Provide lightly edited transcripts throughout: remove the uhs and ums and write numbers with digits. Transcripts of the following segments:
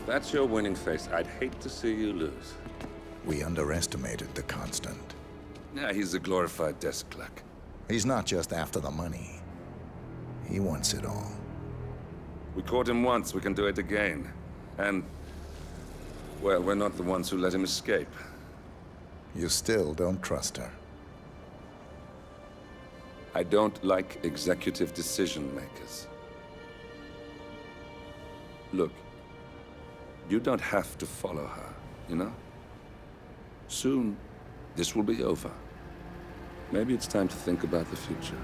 that's your winning face, I'd hate to see you lose. We underestimated the Constant. Yeah, he's a glorified desk clerk. He's not just after the money. He wants it all. We caught him once, we can do it again. And, well, we're not the ones who let him escape. You still don't trust her. I don't like executive decision makers. Look, you don't have to follow her, you know? Soon, this will be over. Maybe it's time to think about the future.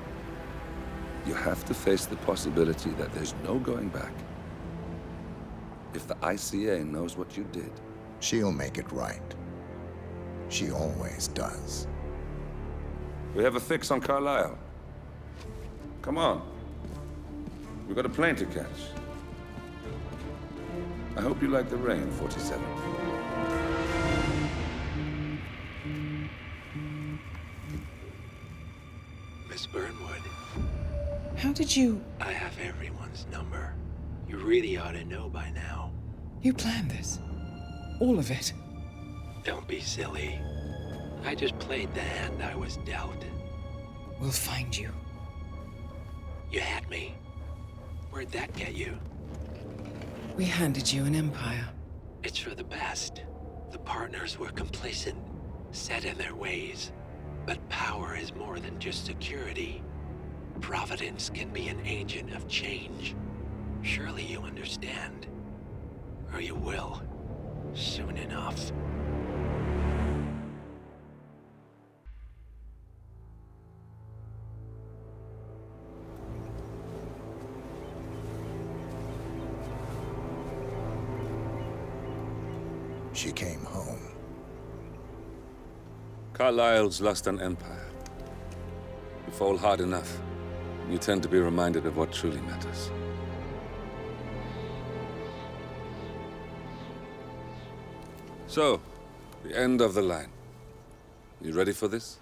You have to face the possibility that there's no going back. If the ICA knows what you did... She'll make it right. She always does. We have a fix on Carlisle. Come on. We've got a plane to catch. I hope you like the rain, 47. Miss Burnwood. How did you... I have everyone's number. You really ought to know by now. You planned this? All of it? Don't be silly. I just played the hand I was dealt. We'll find you. You had me. Where'd that get you? We handed you an empire. It's for the best. The partners were complacent, set in their ways. But power is more than just security. Providence can be an agent of change. Surely you understand. Or you will. Soon enough. She came home. Carlisle's lost an empire. You fall hard enough, you tend to be reminded of what truly matters. So, the end of the line. You ready for this?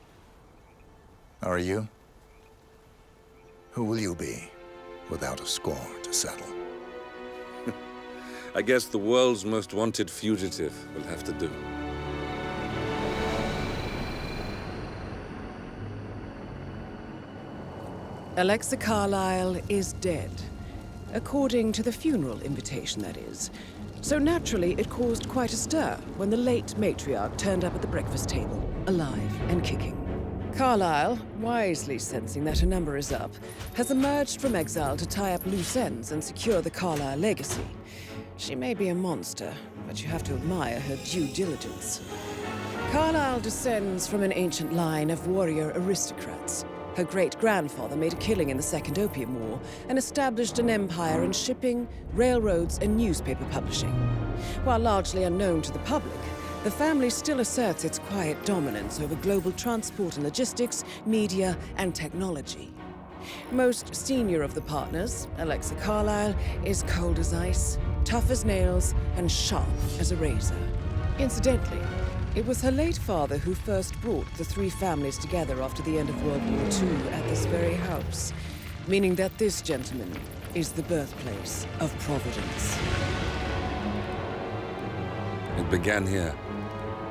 Are you? Who will you be, without a score to settle? I guess the world's most wanted fugitive will have to do. Alexa Carlisle is dead. According to the funeral invitation, that is. So naturally, it caused quite a stir when the late matriarch turned up at the breakfast table, alive and kicking. Carlisle, wisely sensing that her number is up, has emerged from exile to tie up loose ends and secure the Carlisle legacy. She may be a monster, but you have to admire her due diligence. Carlisle descends from an ancient line of warrior aristocrats. Her great-grandfather made a killing in the Second Opium War and established an empire in shipping, railroads, and newspaper publishing. While largely unknown to the public, the family still asserts its quiet dominance over global transport and logistics, media, and technology. Most senior of the partners, Alexa Carlisle, is cold as ice, tough as nails, and sharp as a razor. Incidentally, it was her late father who first brought the three families together after the end of World War II at this very house, meaning that this gentleman is the birthplace of Providence. It began here,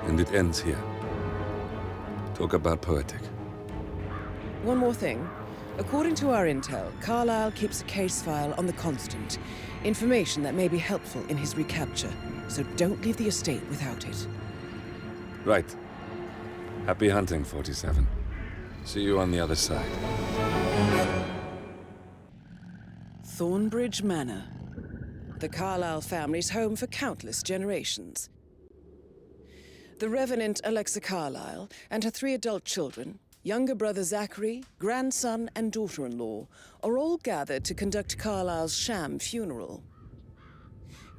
and it ends here. Talk about poetic. One more thing. According to our intel, Carlisle keeps a case file on the Constant. Information that may be helpful in his recapture, so don't leave the estate without it. Right. Happy hunting, 47. See you on the other side. Thornbridge Manor. The Carlisle family's home for countless generations. The Revenant Alexa Carlisle and her 3 adult children, younger brother Zachary, grandson and daughter-in-law, are all gathered to conduct Carlisle's sham funeral.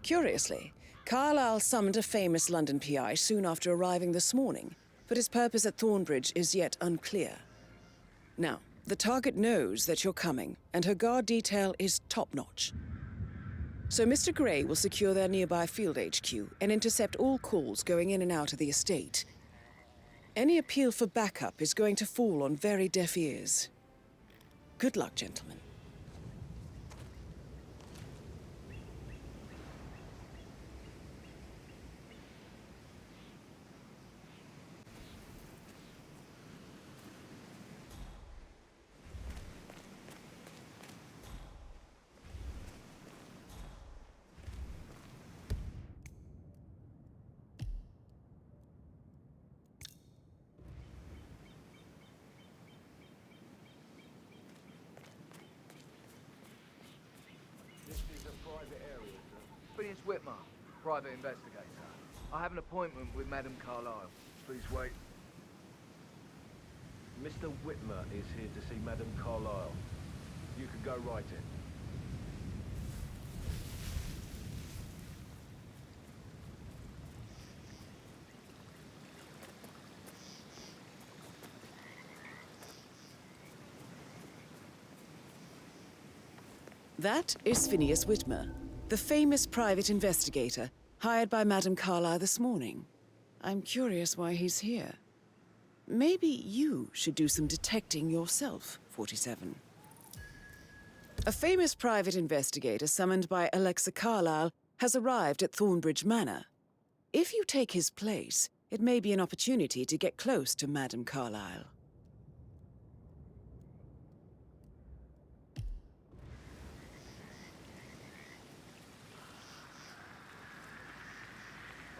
Curiously, Carlisle summoned a famous London PI soon after arriving this morning, but his purpose at Thornbridge is yet unclear. Now, the target knows that you're coming, and her guard detail is top-notch. So Mr. Gray will secure their nearby field HQ and intercept all calls going in and out of the estate. Any appeal for backup is going to fall on very deaf ears. Good luck, gentlemen. Phineas Whitmer, private investigator. I have an appointment with Madame Carlyle. Please wait. Mr. Whitmer is here to see Madame Carlyle. You can go right in. That is Phineas Whitmer, the famous private investigator hired by Madame Carlyle this morning. I'm curious why he's here. Maybe you should do some detecting yourself, 47. A famous private investigator summoned by Alexa Carlyle has arrived at Thornbridge Manor. If you take his place, it may be an opportunity to get close to Madame Carlyle.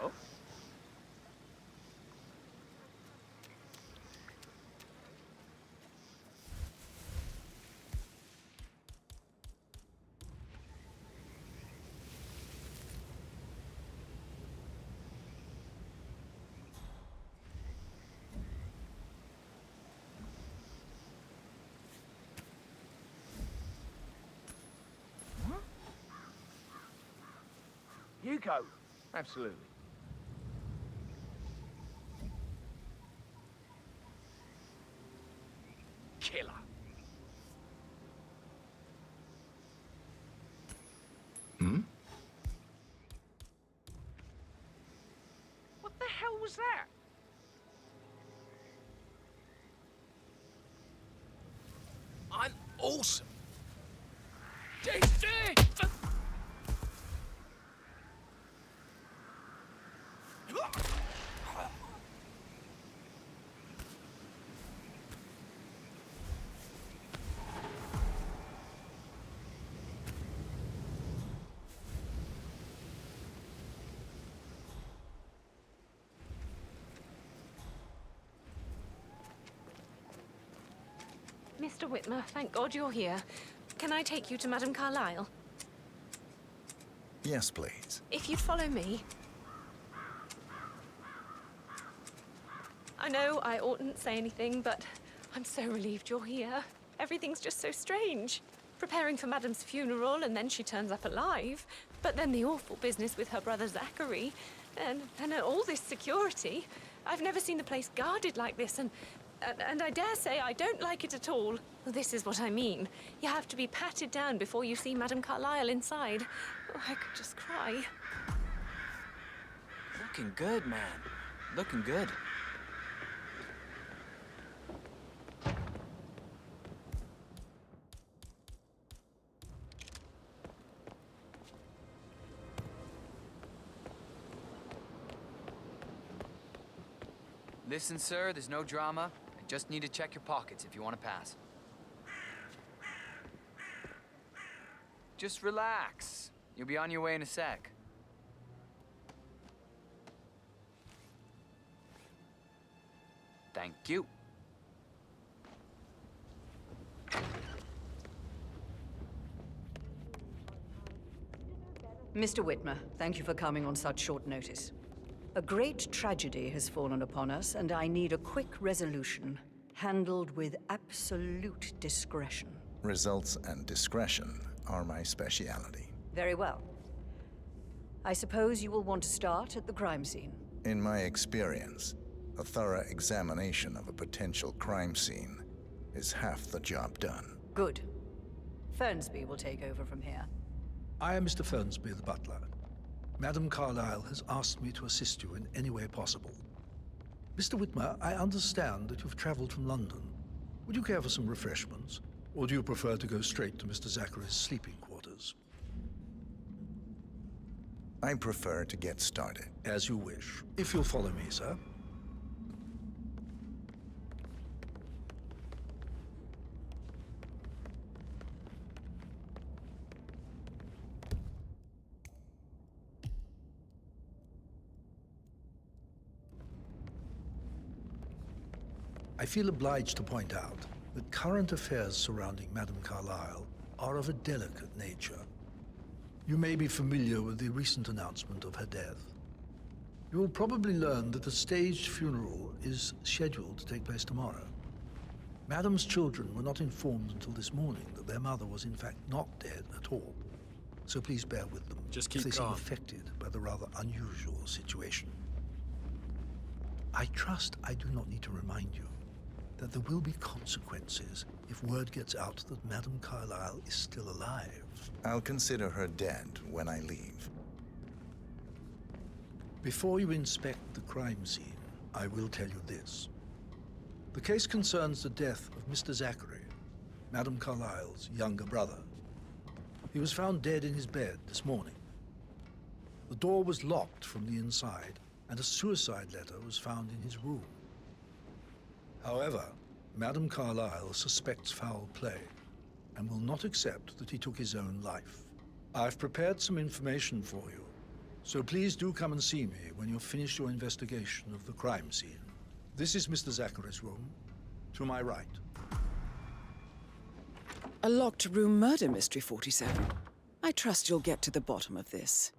Oh? You go. Absolutely. Killer. What the hell was that? I'm awesome. Mr. Whitmer, thank God you're here. Can I take you to Madame Carlyle? Yes, please. If you'd follow me. I know I oughtn't say anything, but I'm so relieved you're here. Everything's just so strange. Preparing for Madame's funeral, and then she turns up alive. But then the awful business with her brother Zachary, and all this security. I've never seen the place guarded like this, and I dare say I don't like it at all. This is what I mean. You have to be patted down before you see Madame Carlyle inside. Oh, I could just cry. Looking good, man. Looking good. Listen, sir, there's no drama. I just need to check your pockets if you want to pass. Just relax. You'll be on your way in a sec. Thank you. Mr. Whitmer, thank you for coming on such short notice. A great tragedy has fallen upon us, and I need a quick resolution, handled with absolute discretion. Results and discretion are my speciality. Very well. I suppose you will want to start at the crime scene. In my experience, a thorough examination of a potential crime scene is half the job done. Good. Fernsby will take over from here. I am Mr. Fernsby, the butler. Madame Carlyle has asked me to assist you in any way possible. Mr. Whitmer, I understand that you've traveled from London. Would you care for some refreshments? Or do you prefer to go straight to Mr. Zachary's sleeping quarters? I prefer to get started. As you wish. If you'll follow me, sir. I feel obliged to point out that current affairs surrounding Madame Carlyle are of a delicate nature. You may be familiar with the recent announcement of her death. You will probably learn that a staged funeral is scheduled to take place tomorrow. Madam's children were not informed until this morning that their mother was in fact not dead at all. So please bear with them. Just if keep they calm. seem affected by the rather unusual situation. I trust I do not need to remind you that there will be consequences if word gets out that Madame Carlyle is still alive. I'll consider her dead when I leave. Before you inspect the crime scene, I will tell you this. The case concerns the death of Mr. Zachary, Madame Carlyle's younger brother. He was found dead in his bed this morning. The door was locked from the inside, and a suicide letter was found in his room. However, Madame Carlyle suspects foul play and will not accept that he took his own life. I've prepared some information for you, so please do come and see me when you've finished your investigation of the crime scene. This is Mr. Zachary's room, to my right. A locked room murder mystery, 47. I trust you'll get to the bottom of this.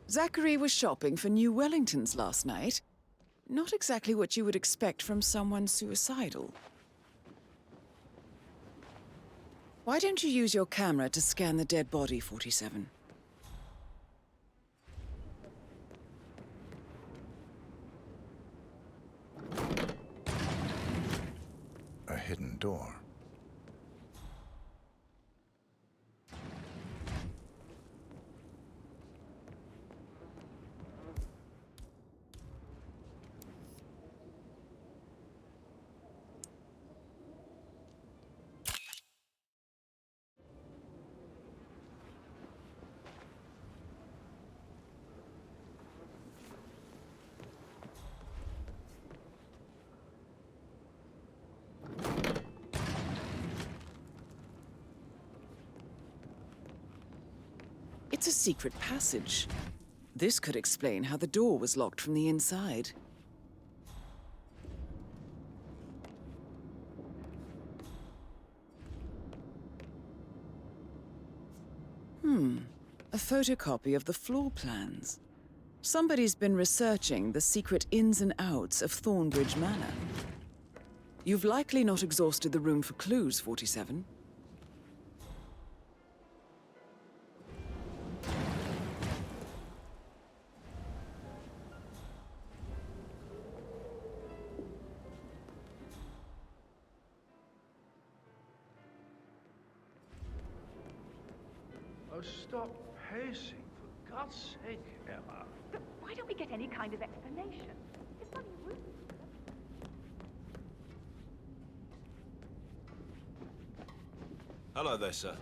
Zachary was shopping for new Wellingtons last night. Not exactly what you would expect from someone suicidal. Why don't you use your camera to scan the dead body, 47? A hidden door. It's a secret passage. This could explain how the door was locked from the inside. A photocopy of the floor plans. Somebody's been researching the secret ins and outs of Thornbridge Manor. You've likely not exhausted the room for clues, 47. Oh, stop pacing, for God's sake, Emma. But why don't we get any kind of explanation? It's not rude. Hello there, sir.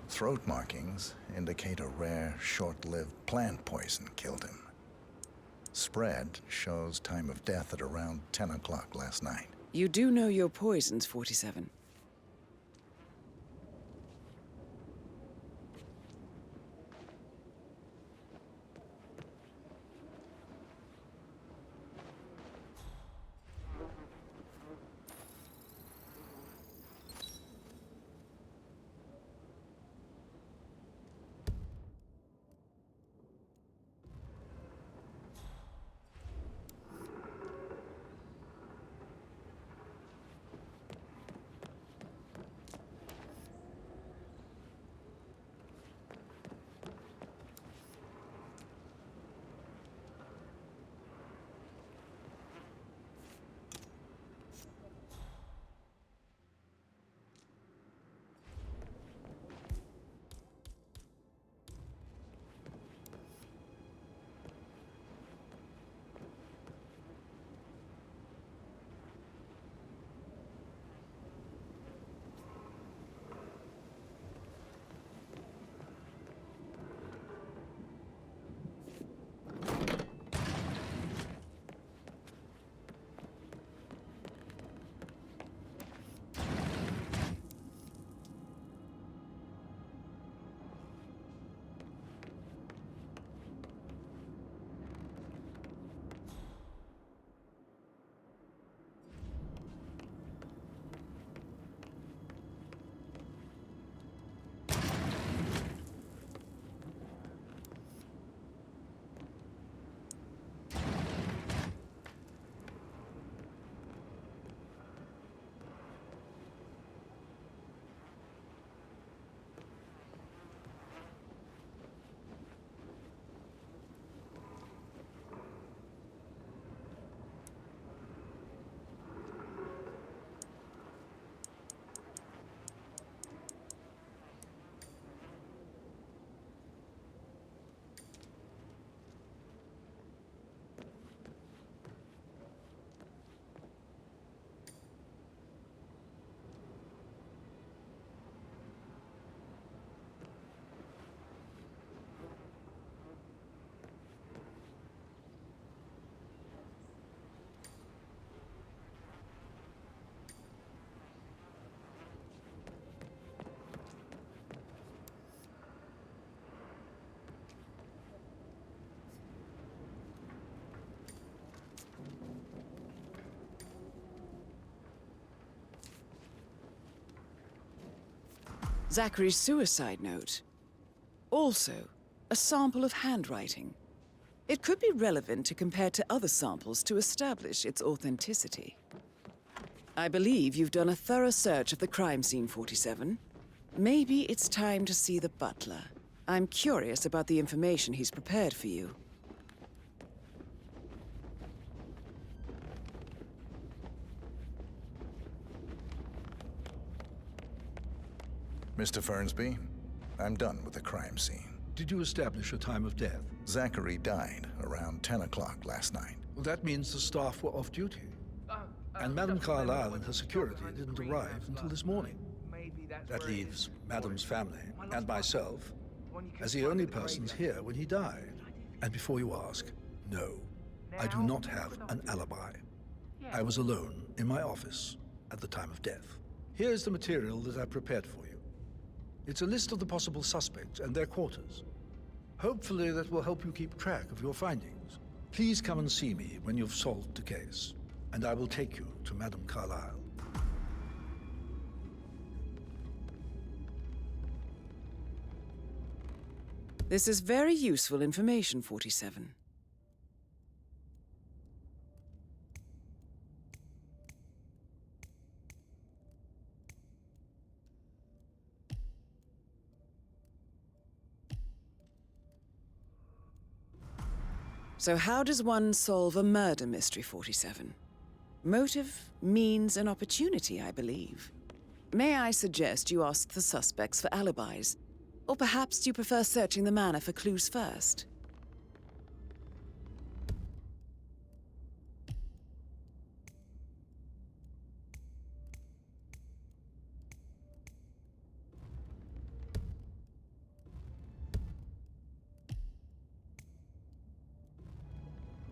Throat markings indicate a rare, short-lived plant poison killed him. Spread shows time of death at around 10 o'clock last night. You do know your poisons, 47. Zachary's suicide note. Also, a sample of handwriting. It could be relevant to compare to other samples to establish its authenticity. I believe you've done a thorough search of the crime scene, 47. Maybe it's time to see the butler. I'm curious about the information he's prepared for you. Mr. Fernsby, I'm done with the crime scene. Did you establish a time of death? Zachary died around 10 o'clock last night. Well, that means the staff were off duty. And Madame Carlyle and her security didn't arrive until this morning. That leaves Madame's family and myself as the only persons here when he died. And before you ask, no, I do not have an alibi. I was alone in my office at the time of death. Here's the material that I prepared for you. It's a list of the possible suspects and their quarters. Hopefully that will help you keep track of your findings. Please come and see me when you've solved the case, and I will take you to Madame Carlyle. This is very useful information, 47. So how does one solve a murder mystery, 47? Motive, means, and opportunity, I believe. May I suggest you ask the suspects for alibis? Or perhaps you prefer searching the manor for clues first?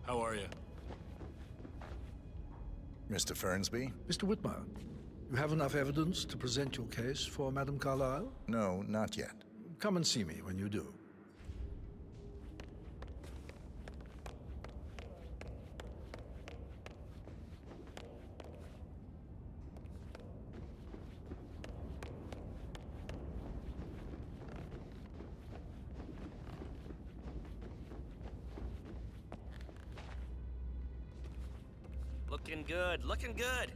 How are you? Mr. Fernsby? Mr. Whitmer, you have enough evidence to present your case for Madame Carlyle? No, not yet. Come and see me when you do. Looking good, looking good.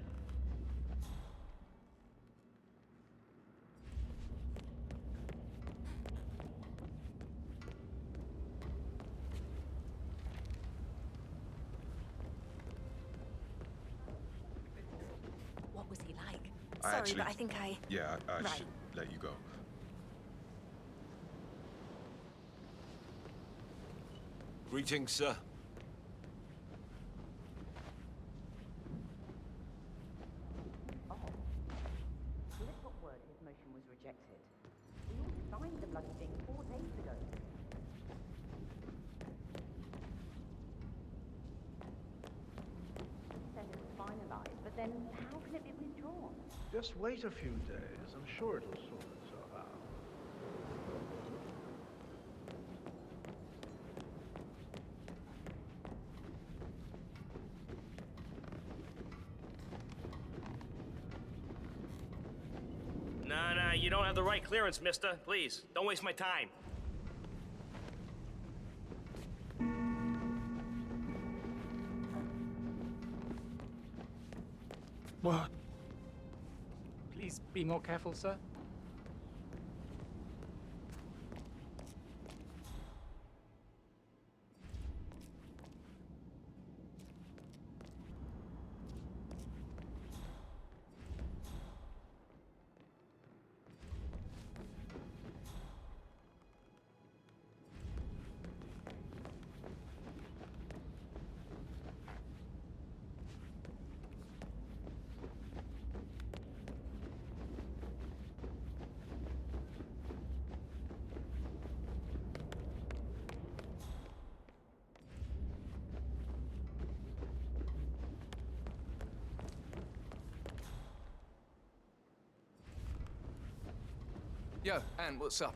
What was he like? I Sorry, but I think I... Yeah, I Right. should let you go. Greetings, sir. Oh. Philip got word his motion was rejected. We all signed the bloody thing 4 days ago. He said it was finalized, but then how can it be withdrawn? Just wait a few days. I'm sure it'll sort itself out. Nah, you don't have the right clearance, mister. Please, don't waste my time. What? Please be more careful, sir. Yo, Ant, what's up?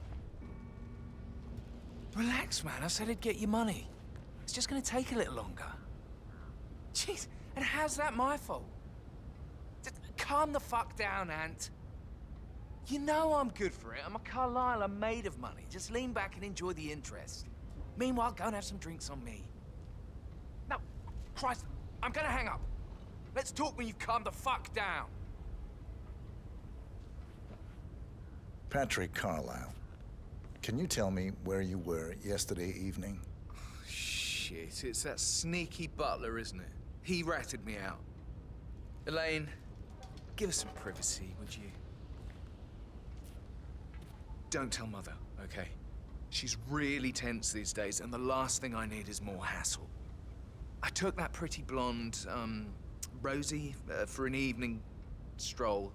Relax, man. I said I'd get you money. It's just gonna take a little longer. Jeez, and how's that my fault? Just calm the fuck down, Ant. You know I'm good for it. I'm a Carlisle. I'm made of money. Just lean back and enjoy the interest. Meanwhile, go and have some drinks on me. No, Christ, I'm gonna hang up. Let's talk when you've calmed the fuck down. Patrick Carlisle, can you tell me where you were yesterday evening? Shit, it's that sneaky butler, isn't it? He ratted me out. Elaine, give us some privacy, would you? Don't tell Mother, okay? She's really tense these days, and the last thing I need is more hassle. I took that pretty blonde, Rosie, for an evening stroll.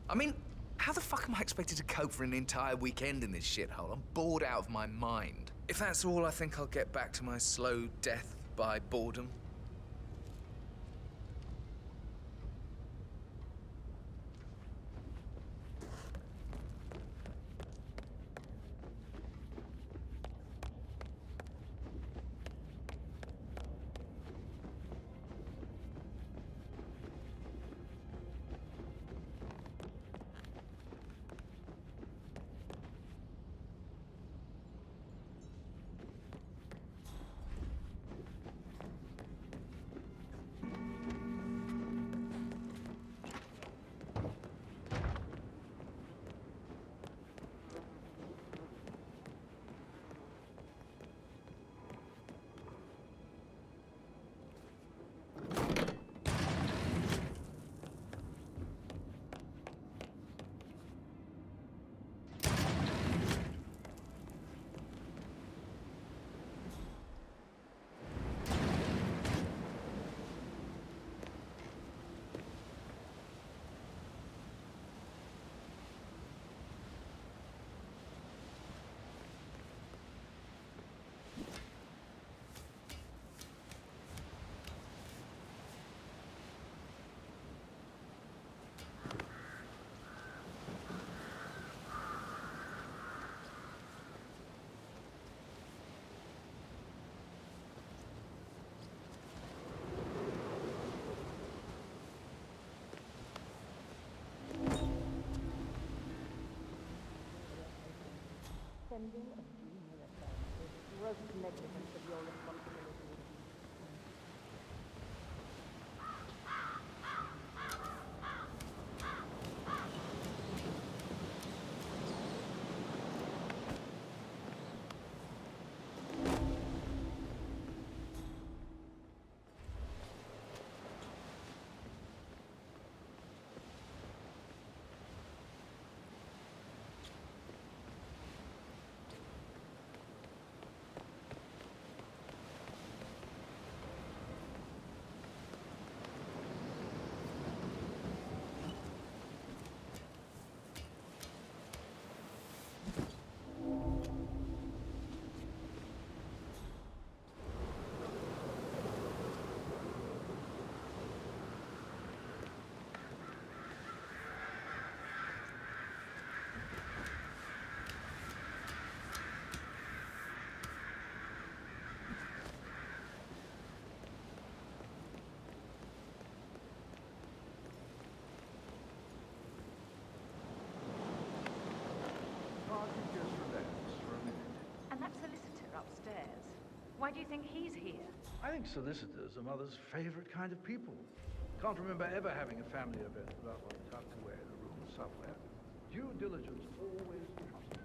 I mean, how the fuck am I expected to cope for an entire weekend in this shithole? I'm bored out of my mind. If that's all, I think I'll get back to my slow death by boredom. Sending a junior return is gross negligence of your responsibility. And that solicitor upstairs, why do you think he's here? I think solicitors are Mother's favorite kind of people. Can't remember ever having a family event without one tucked away in a room somewhere. Due diligence always trumps.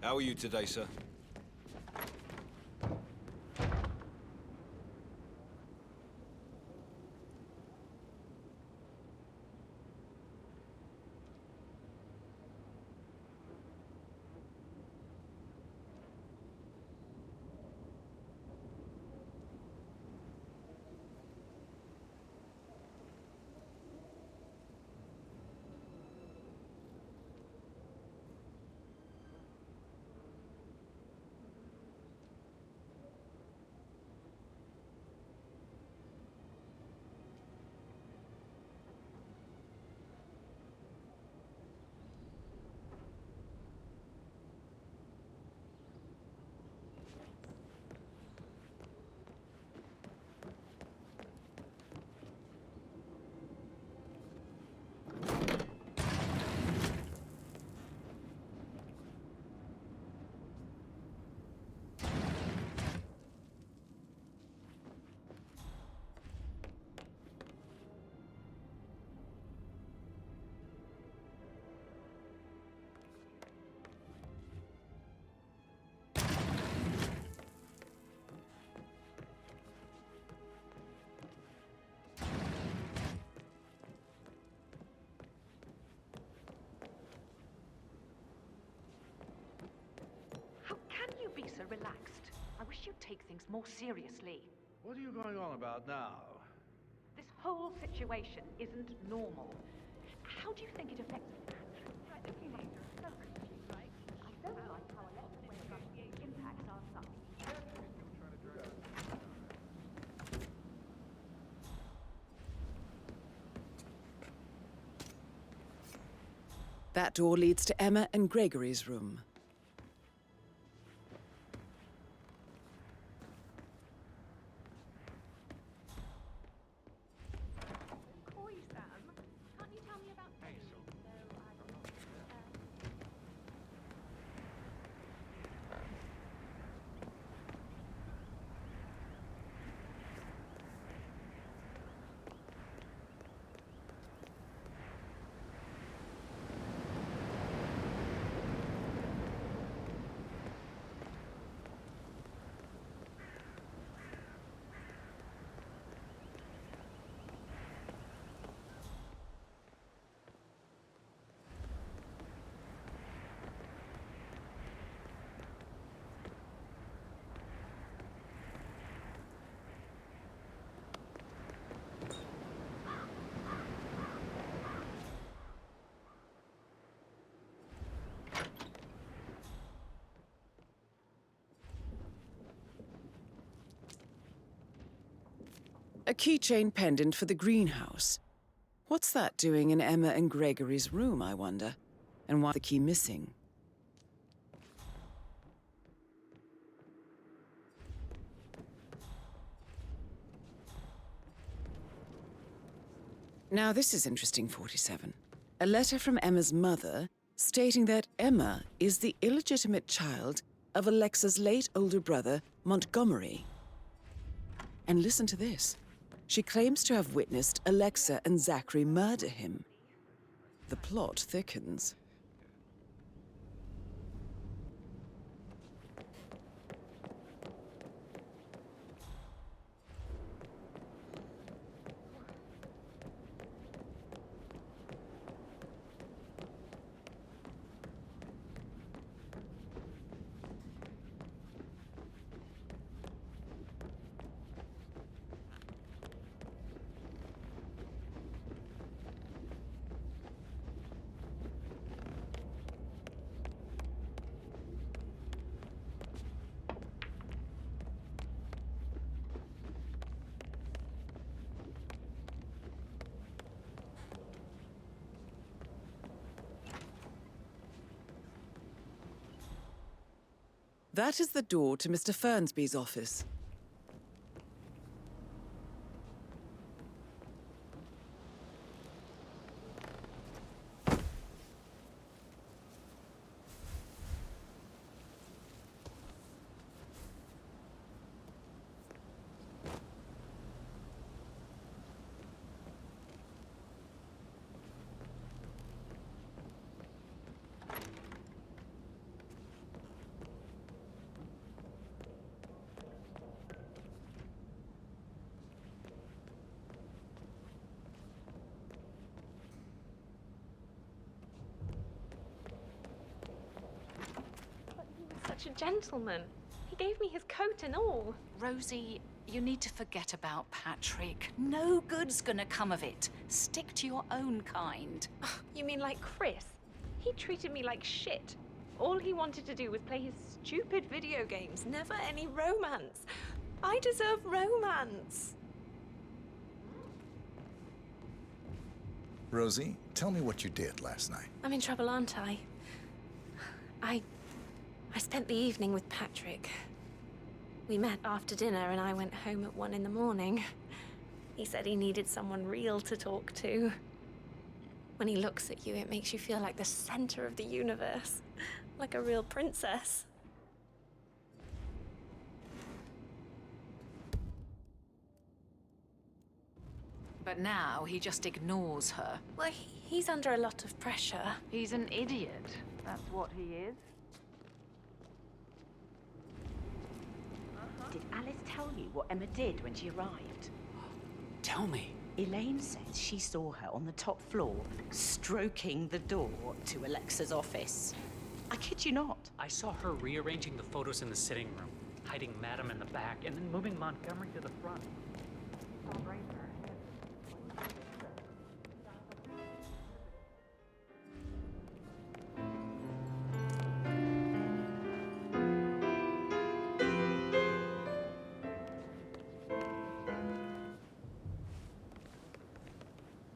How are you today, sir? you be so relaxed? I wish you'd take things more seriously. What are you going on about now? This whole situation isn't normal. How do you think it affects Patrick? I don't like how Alexa's way of running impacts our son. That door leads to Emma and Gregory's room. Coy, Sam. Can't you tell me about Hazel? A keychain pendant for the greenhouse. What's that doing in Emma and Gregory's room, I wonder? And why is the key missing? Now this is interesting, 47. A letter from Emma's mother stating that Emma is the illegitimate child of Alexa's late older brother, Montgomery. And listen to this. She claims to have witnessed Alexa and Zachary murder him. The plot thickens. That is the door to Mr. Fernsby's office. Such a gentleman. He gave me his coat and all. Rosie, you need to forget about Patrick. No good's gonna come of it. Stick to your own kind. You mean like Chris? He treated me like shit. All he wanted to do was play his stupid video games, never any romance. I deserve romance. Rosie, tell me what you did last night. I'm in trouble, aren't I? I spent the evening with Patrick. We met after dinner and I went home at 1 in the morning. He said he needed someone real to talk to. When he looks at you, it makes you feel like the center of the universe. Like a real princess. But now he just ignores her. Well, he's under a lot of pressure. He's an idiot. That's what he is. Did Alice tell you what Emma did when she arrived? Tell me. Elaine says she saw her on the top floor, stroking the door to Alexa's office. I kid you not. I saw her rearranging the photos in the sitting room, hiding Madam in the back, and then moving Montgomery to the front.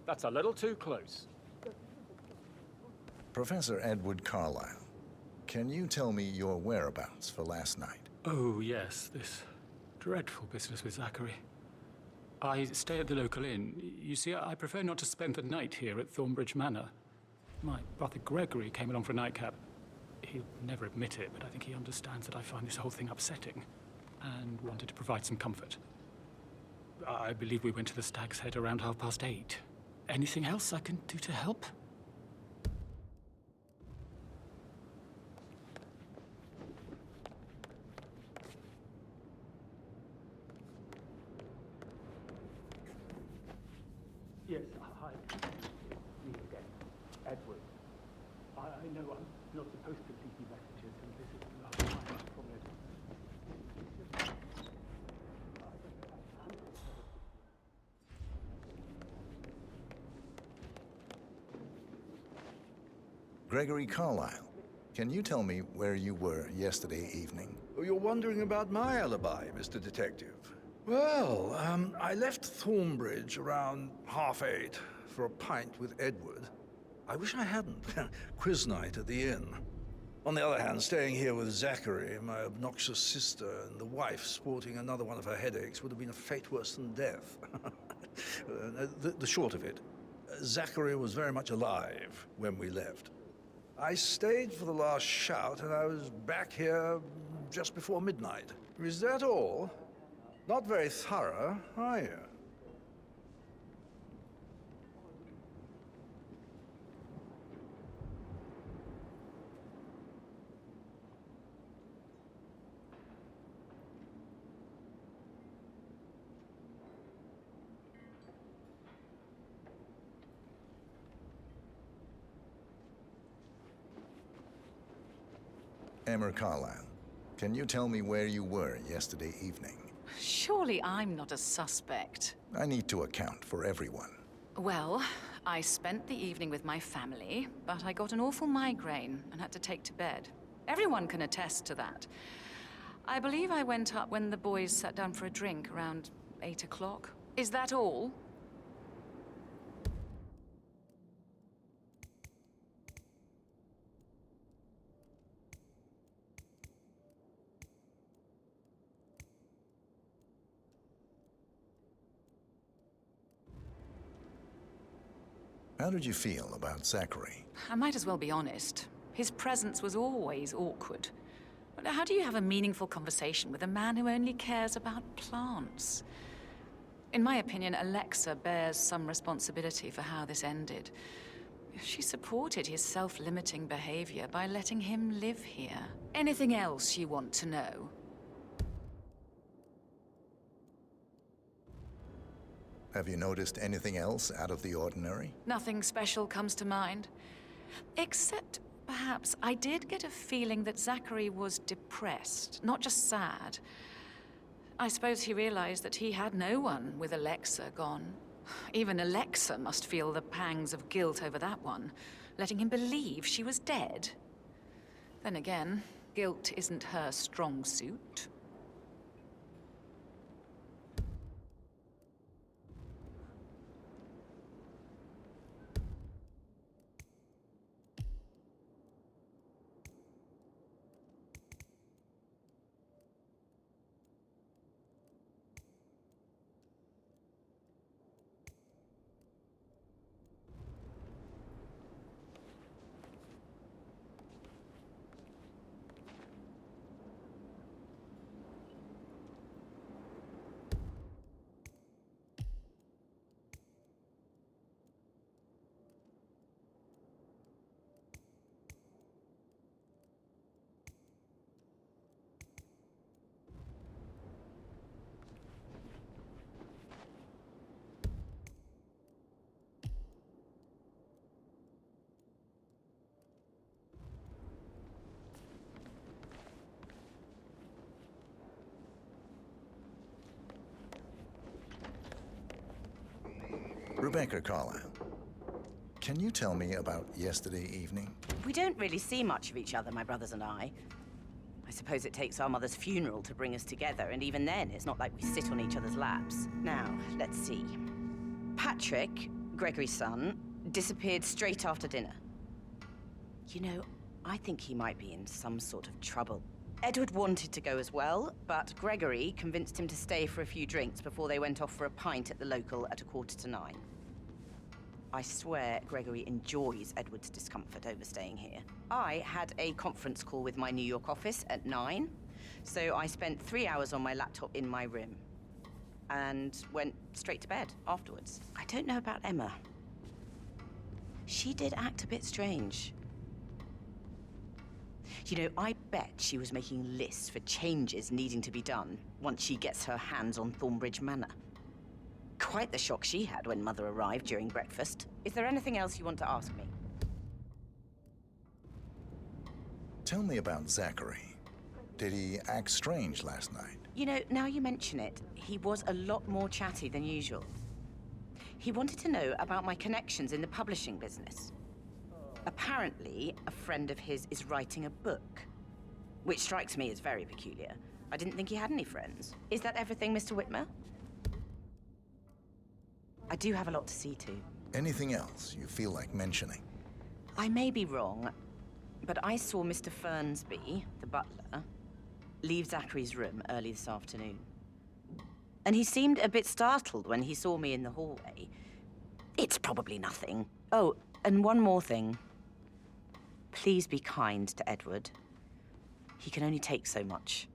That's a little too close. Professor Edward Carlyle, can you tell me your whereabouts for last night? Oh, yes, this dreadful business with Zachary. I stay at the local inn. You see, I prefer not to spend the night here at Thornbridge Manor. My brother Gregory came along for a nightcap. He'll never admit it, but I think he understands that I find this whole thing upsetting and wanted to provide some comfort. I believe we went to the Stag's Head around 8:30. Anything else I can do to help? Yes, hi. Me again. Edward. I know I'm not supposed to leave you messages, and this is the last time I promise. Gregory Carlyle, can you tell me where you were yesterday evening? Oh, you're wondering about my alibi, Mr. Detective. Well, I left Thornbridge around 8:30 for a pint with Edward. I wish I hadn't. Quiz night at the inn. On the other hand, staying here with Zachary, my obnoxious sister, and the wife sporting another one of her headaches would have been a fate worse than death. The short of it, Zachary was very much alive when we left. I stayed for the last shout, and I was back here just before midnight. Is that all? Not very thorough, are you? Emma Carlyle, can you tell me where you were yesterday evening? Surely I'm not a suspect. I need to account for everyone. Well, I spent the evening with my family, but I got an awful migraine and had to take to bed. Everyone can attest to that. I believe I went up when the boys sat down for a drink around 8 o'clock. Is that all? How did you feel about Zachary? I might as well be honest. His presence was always awkward. But how do you have a meaningful conversation with a man who only cares about plants? In my opinion, Alexa bears some responsibility for how this ended. She supported his self-limiting behavior by letting him live here. Anything else you want to know? Have you noticed anything else out of the ordinary? Nothing special comes to mind. Except, perhaps, I did get a feeling that Zachary was depressed, not just sad. I suppose he realized that he had no one with Alexa gone. Even Alexa must feel the pangs of guilt over that one, letting him believe she was dead. Then again, guilt isn't her strong suit. Rebecca Carlyle, can you tell me about yesterday evening? We don't really see much of each other, my brothers and I. I suppose it takes our mother's funeral to bring us together, and even then, it's not like we sit on each other's laps. Now, let's see. Patrick, Gregory's son, disappeared straight after dinner. You know, I think he might be in some sort of trouble. Edward wanted to go as well, but Gregory convinced him to stay for a few drinks before they went off for a pint at the local at 9:15. I swear Gregory enjoys Edward's discomfort over staying here. I had a conference call with my New York office at 9, so I spent 3 hours on my laptop in my room and went straight to bed afterwards. I don't know about Emma. She did act a bit strange. You know, I bet she was making lists for changes needing to be done once she gets her hands on Thornbridge Manor. Quite the shock she had when Mother arrived during breakfast. Is there anything else you want to ask me? Tell me about Zachary. Did he act strange last night? You know, now you mention it, he was a lot more chatty than usual. He wanted to know about my connections in the publishing business. Apparently, a friend of his is writing a book, which strikes me as very peculiar. I didn't think he had any friends. Is that everything, Mr. Whitmer? I do have a lot to see to. Anything else you feel like mentioning? I may be wrong, but I saw Mr. Fernsby, the butler, leave Zachary's room early this afternoon. And he seemed a bit startled when he saw me in the hallway. It's probably nothing. Oh, and one more thing. Please be kind to Edward. He can only take so much.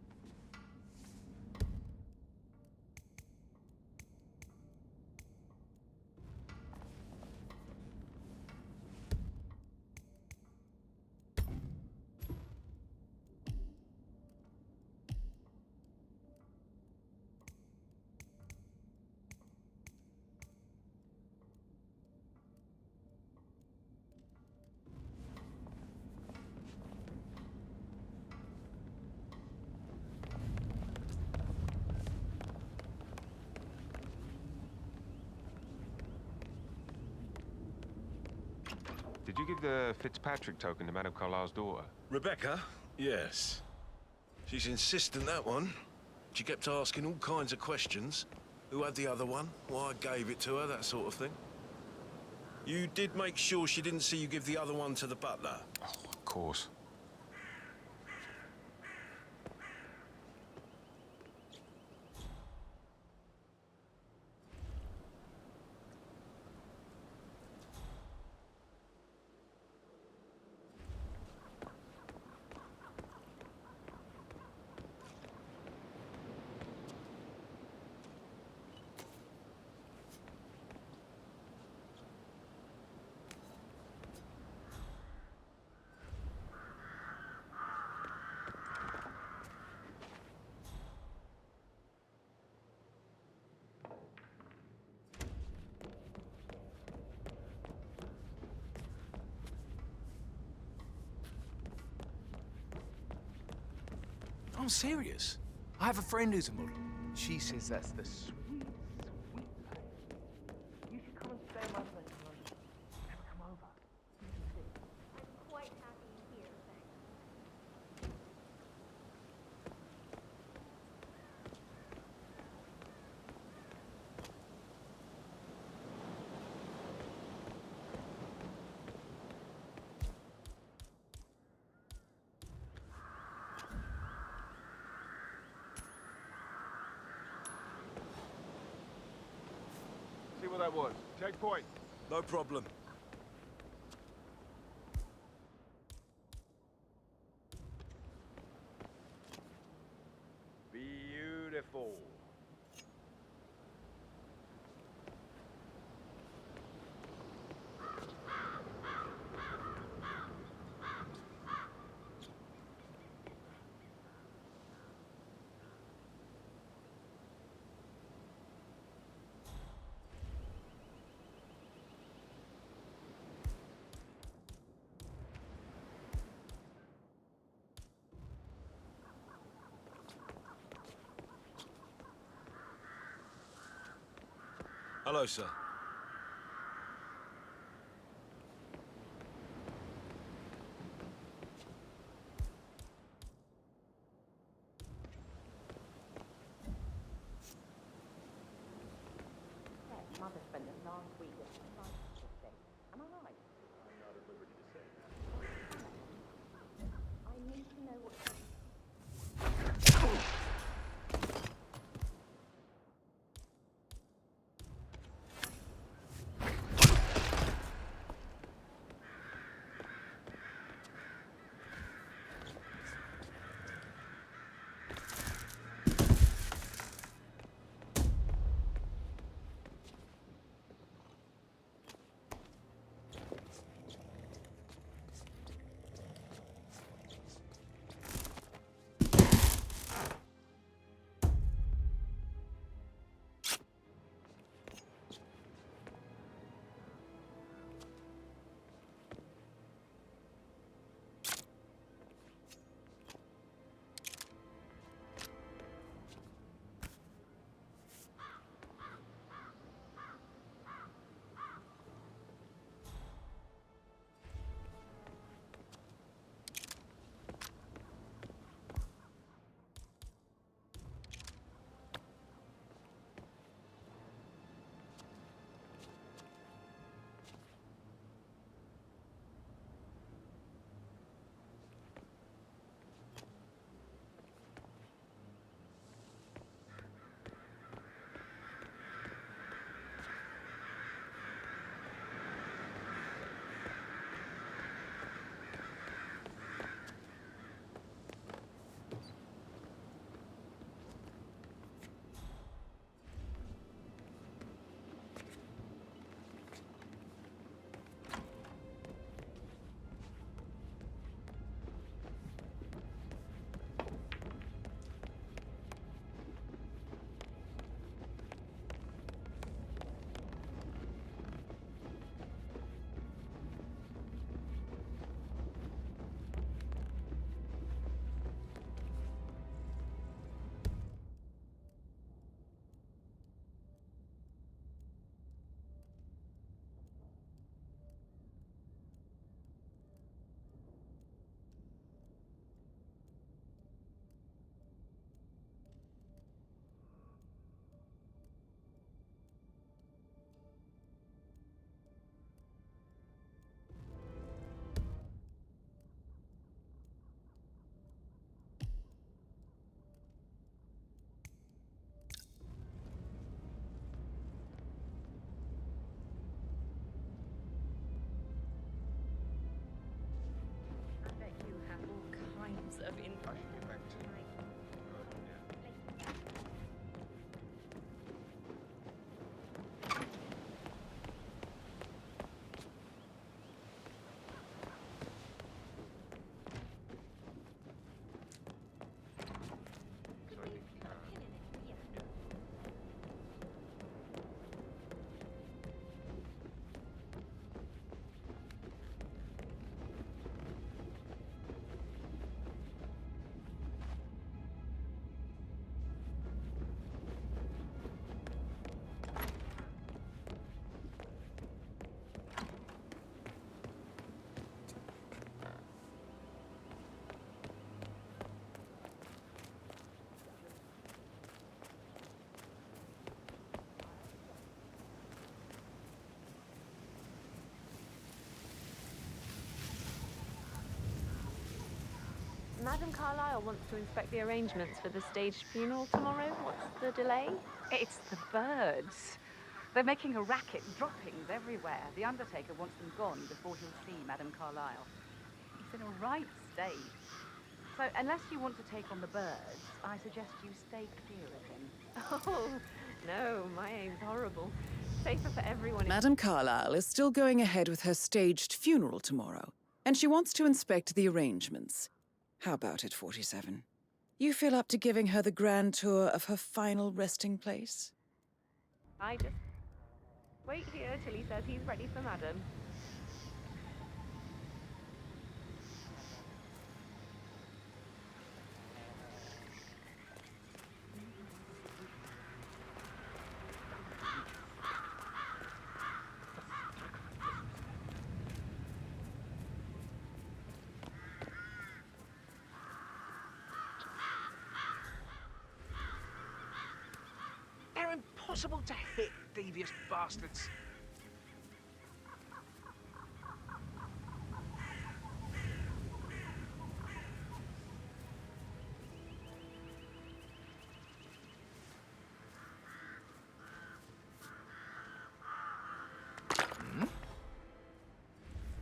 Did you give the Fitzpatrick token to Madame Carlyle's daughter? Rebecca? Yes. She's insistent, that one. She kept asking all kinds of questions. Who had the other one? Why I gave it to her, that sort of thing. You did make sure she didn't see you give the other one to the butler? Oh, of course. I'm serious. I have a friend who's a model. She says that's the sweet, sweet life. You should come and stay in my place in London. Never come over. I'm quite happy here, thanks. See what that was. Take point. No problem. Beautiful. Hello, sir. mother spent the last week with her side thing. Am I right? I'm not at liberty to say that. I need to know what... Of info. Madam Carlyle wants to inspect the arrangements for the staged funeral tomorrow. What's the delay? It's the birds. They're making a racket, droppings everywhere. The Undertaker wants them gone before he'll see Madame Carlyle. He's in a right state. So, unless you want to take on the birds, I suggest you stay clear of him. Oh, no, my aim's horrible. Safer for everyone. Madame Carlyle is still going ahead with her staged funeral tomorrow, and she wants to inspect the arrangements. How about it, 47? You feel up to giving her the grand tour of her final resting place? I just wait here till he says he's ready for Madam. possible to hit devious bastards?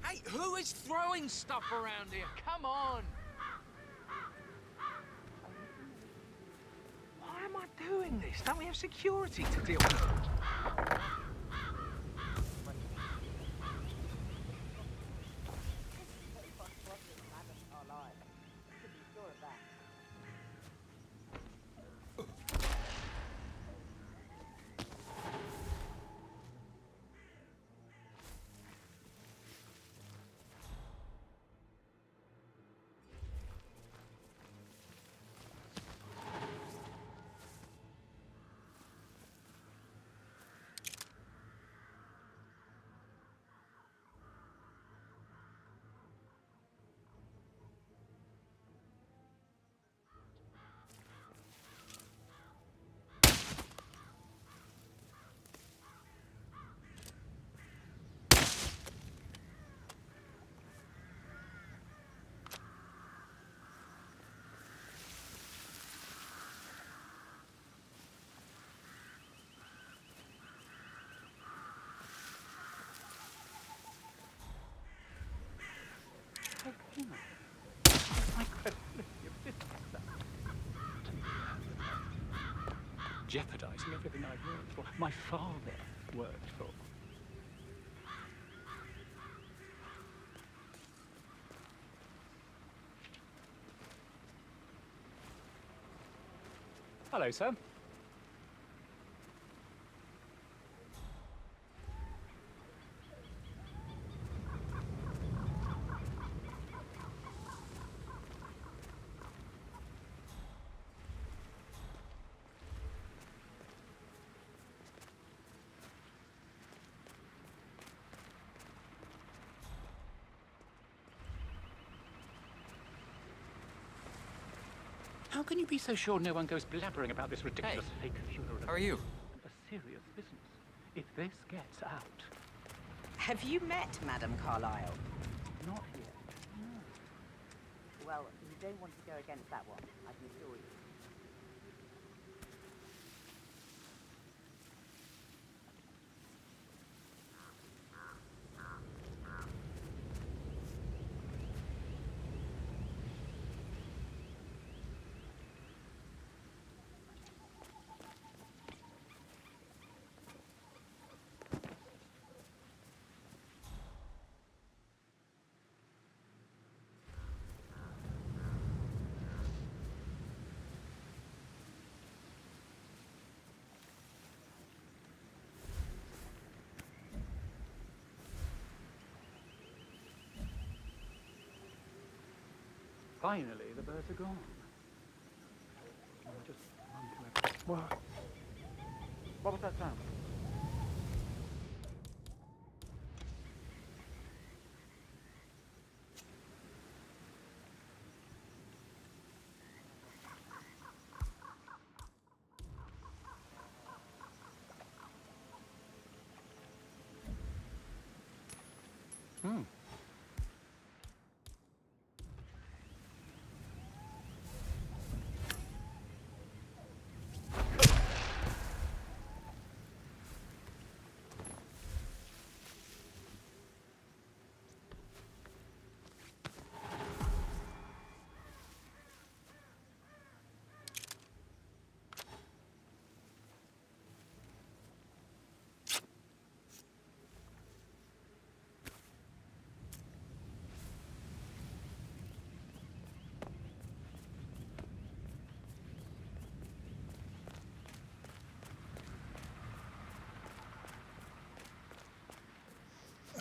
Hey, who is throwing stuff around here? Come on! Why am I doing this? Don't we have security to deal with? Jeopardizing everything I've worked for. My father worked for. Hello, sir. How can you be so sure no one goes blabbering about this ridiculous fake funeral? How are you? A serious business. If this gets out... Have you met Madame Carlyle? Not yet. Well, you don't want to go against that one, I can assure you. Finally, the birds are gone. I'll just run to it. What? What was that sound? Hmm.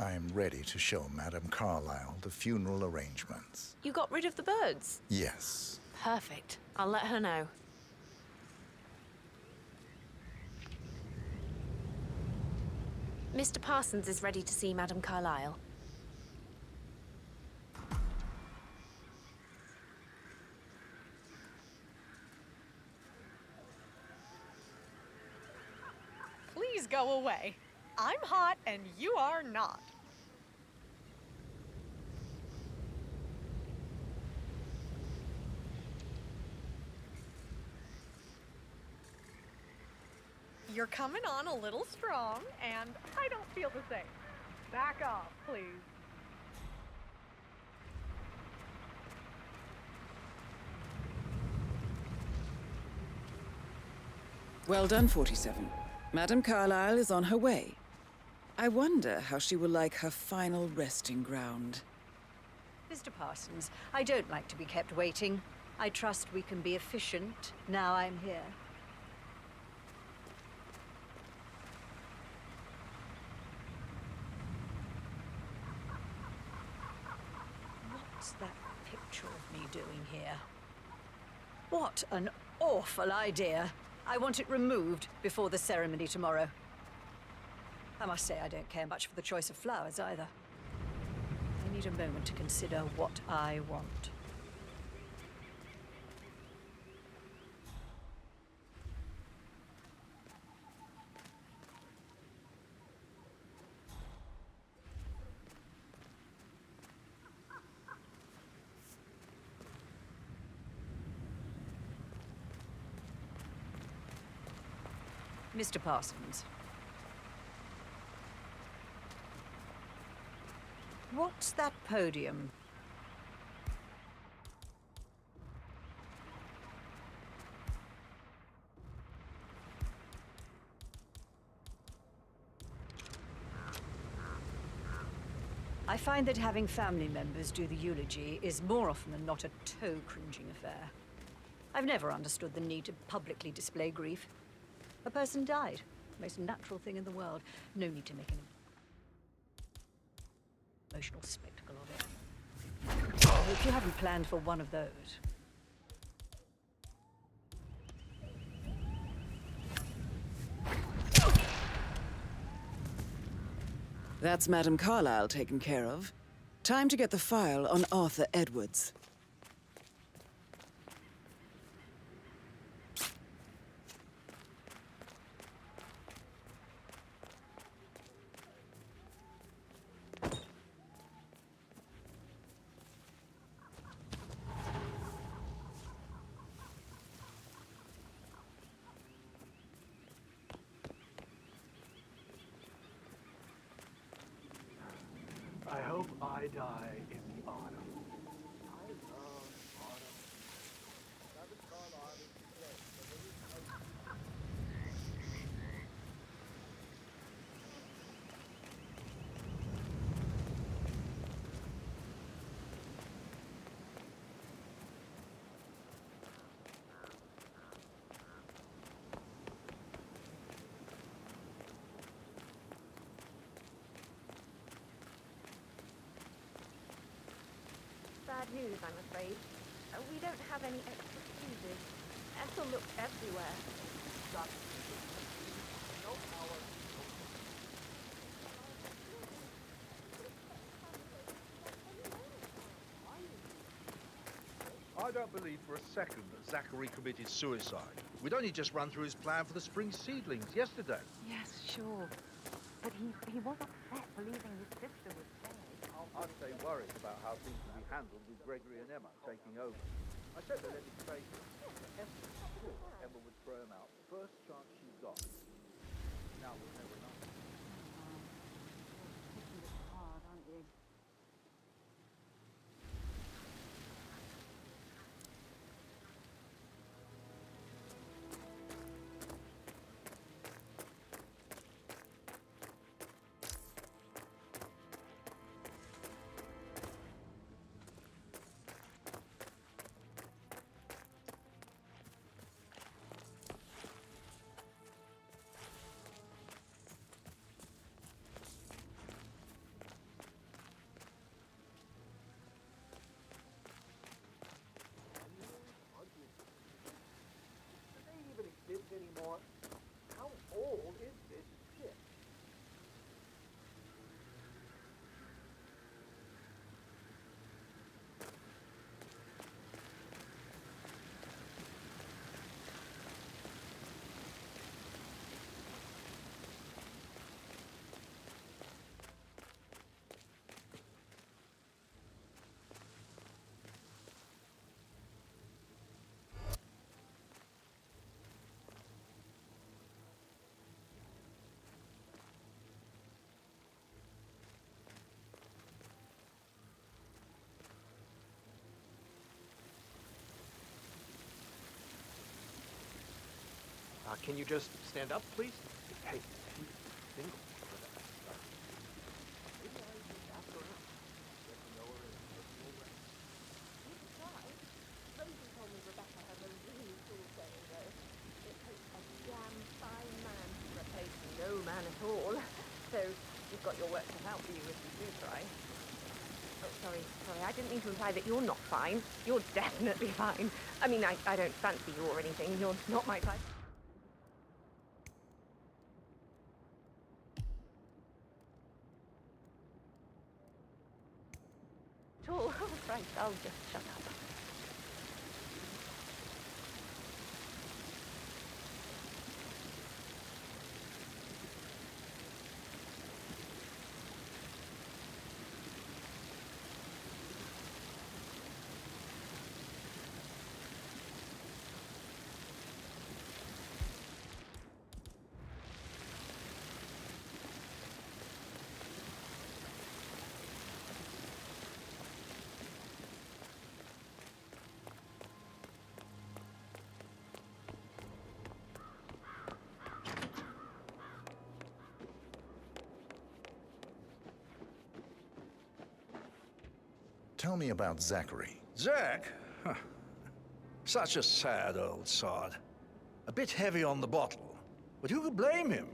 I am ready to show Madame Carlyle the funeral arrangements. You got rid of the birds? Yes. Perfect. I'll let her know. Mr. Parsons is ready to see Madame Carlyle. go away. I'm hot and you are not. You're coming on a little strong, and I don't feel the same. Back off, please. Well done, 47. Madame Carlyle is on her way. I wonder how she will like her final resting ground. Mr. Parsons, I don't like to be kept waiting. I trust we can be efficient now I'm here. What's that picture of me doing here? What an awful idea. I want it removed before the ceremony tomorrow. I must say I don't care much for the choice of flowers either. I need a moment to consider what I want. Mr. Parsons. What's that podium? I find that having family members do the eulogy is more often than not a toe-cringing affair. I've never understood the need to publicly display grief. A person died. Most natural thing in the world. No need to make an emotional spectacle of it. I hope you haven't planned for one of those. That's Madame Carlyle taken care of. Time to get the file on Arthur Edwards. I hope I die in the autumn. I love autumn. Madame Carlyle is dead, but there is no... Bad news, I'm afraid. We don't have any extra fuses. Ethel looked everywhere. I don't believe for a second that Zachary committed suicide. We'd only just run through his plan for the spring seedlings yesterday. Yes, sure. But he was upset believing his sister was dead. I'd stay worried about how things will be handled with Gregory and Emma taking over. I said they let him trade them. Emma would throw him out the first chance she got. Now we'll never know. Pushing it hard, aren't you? Can you just stand up, please? Hey, she's single. Rosie told me Rebecca has a really cool saying, though. It takes a damn fine man to replace no man at all. So you've got your work cut out for you if you do try. Oh, sorry, I didn't mean to imply that you're not fine. You're definitely fine. I mean, I don't fancy you or anything. You're not my type. Oh, Christ, I'll just shut up. Tell me about Zachary. Zach? Huh. Such a sad old sod. A bit heavy on the bottle, but who could blame him?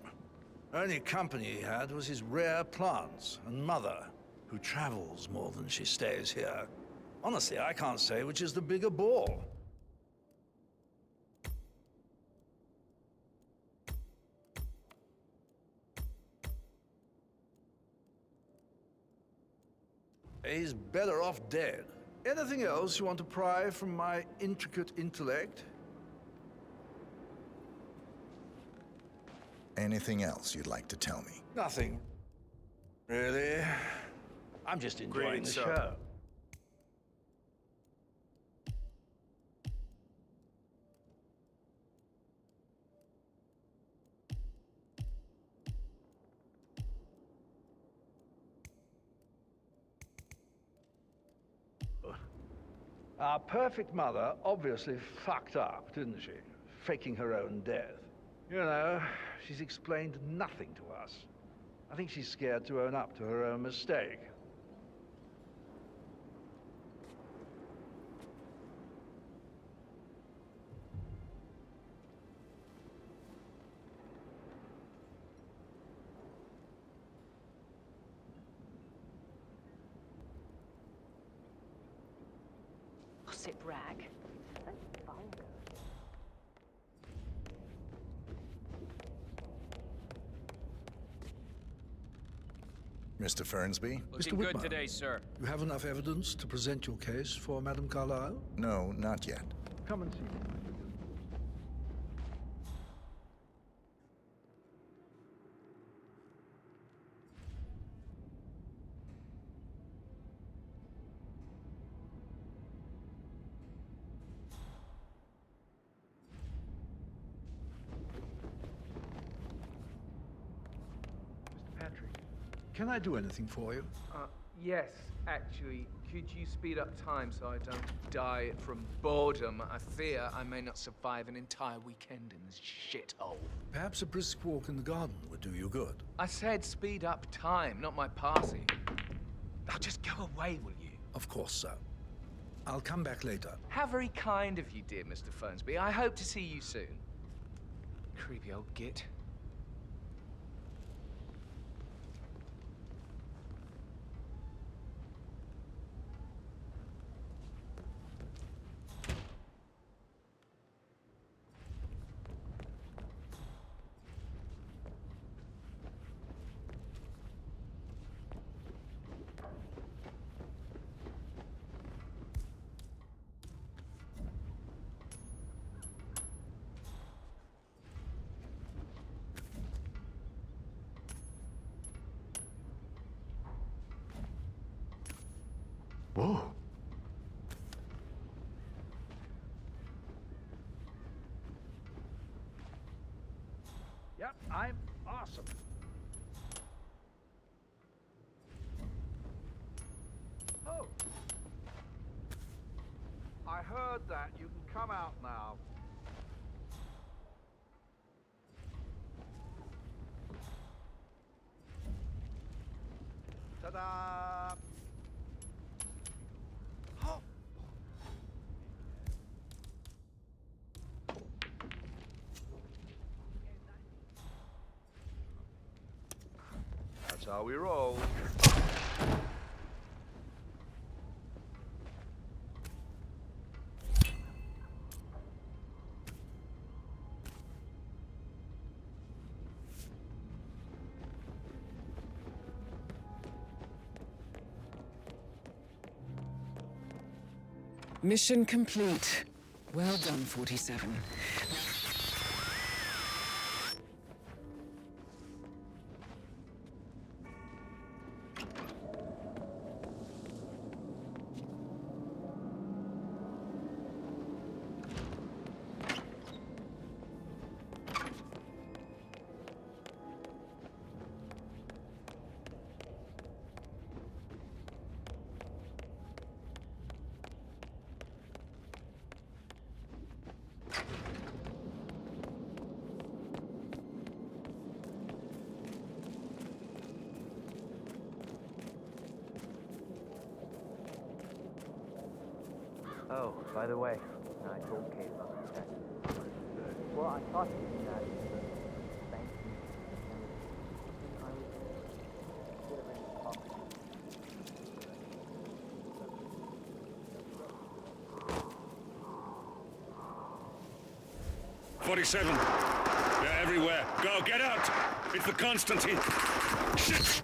Only company he had was his rare plants and mother, who travels more than she stays here. Honestly, I can't say which is the bigger ball. He's better off dead. Anything else you want to pry from my intricate intellect? Anything else you'd like to tell me? Nothing. Really? I'm just enjoying Greetings, the sir. show. Our perfect mother obviously fucked up, didn't she? Faking her own death. You know, she's explained nothing to us. I think she's scared to own up to her own mistake. Gossip rag. Mr. Fernsby? Looking good today, sir. You have enough evidence to present your case for Madame Carlyle? No, not yet. Come and see me. Mr. Patrick, can I do anything for you? Yes, actually. Could you speed up time so I don't die from boredom? I fear I may not survive an entire weekend in this shithole. Perhaps a brisk walk in the garden would do you good. I said speed up time, not my passing. Now just go away, will you? Of course, sir. I'll come back later. How very kind of you, dear Mr. Fernsby. I hope to see you soon. Creepy old git. Whoa. Yep, I'm awesome. Oh. I heard that. You can come out now. Ta-da! That's how we roll. Mission complete. Well done, 47. Oh, by the way, I told Kate about the check. Well, I thought she did that. Thank you. I was get it ready to talk. 47. They're everywhere. Go, get out! It's the Constantine. Shit!